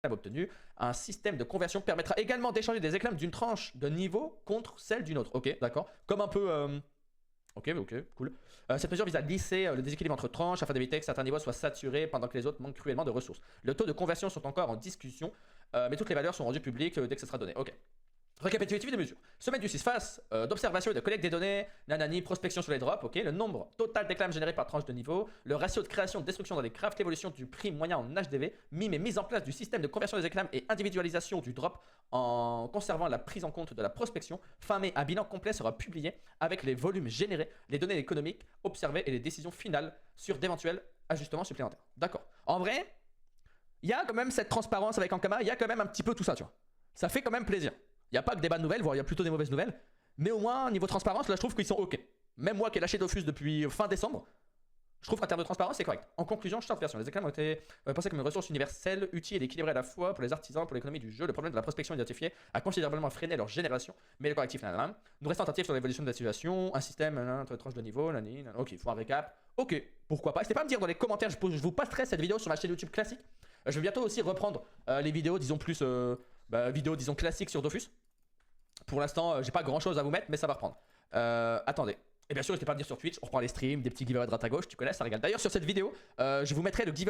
obtenu. Un système de conversion permettra également d'échanger des éclairs d'une tranche de niveau contre celle d'une autre. Ok, d'accord. Comme un peu... Ok, cool. Cette mesure vise à lisser le déséquilibre entre tranches afin d'éviter que certains niveaux soient saturés pendant que les autres manquent cruellement de ressources. Le taux de conversion sont encore en discussion, mais toutes les valeurs sont rendues publiques dès que ce sera donné. Ok. Récapitulatif des mesures. Semaine du 6 phase d'observation et de collecte des données, nanani, prospection sur les drops, ok. Le nombre total d'éclairs générés par tranche de niveau, le ratio de création de destruction dans les crafts, l'évolution du prix moyen en HDV, mime et mise en place du système de conversion des éclairs et individualisation du drop en conservant la prise en compte de la prospection. Fin mai, un bilan complet sera publié avec les volumes générés, les données économiques observées et les décisions finales sur d'éventuels ajustements supplémentaires. D'accord. En vrai, il y a quand même cette transparence avec Ankama, il y a quand même un petit peu tout ça, tu vois. Ça fait quand même plaisir. Il n'y a pas que des bonnes nouvelles, voire il y a plutôt des mauvaises nouvelles. Mais au moins, niveau transparence, là, je trouve qu'ils sont ok. Même moi qui ai lâché Dofus depuis fin décembre, je trouve qu'en termes de transparence, c'est correct. En conclusion, short version. Les éclairs ont été pensés comme une ressource universelle, utile et équilibrée à la fois pour les artisans, pour l'économie du jeu. Le problème de la prospection identifiée a considérablement freiné leur génération. Mais le correctif, nous restons attentifs sur l'évolution de la situation. Un système, tranche de niveau, ok, il faut un récap. Ok, pourquoi pas. N'hésitez pas à me dire dans les commentaires, je vous passerai cette vidéo sur ma chaîne YouTube classique. Je vais bientôt aussi reprendre les vidéos, disons plus, vidéos, disons classiques sur Dofus. Pour l'instant, j'ai pas grand chose à vous mettre, mais ça va reprendre. Attendez. Et bien sûr, n'hésitez pas à venir sur Twitch, on reprend les streams, des petits giveaways à droite à gauche, tu connais, ça régale. D'ailleurs, sur cette vidéo, je vous mettrai le giveaway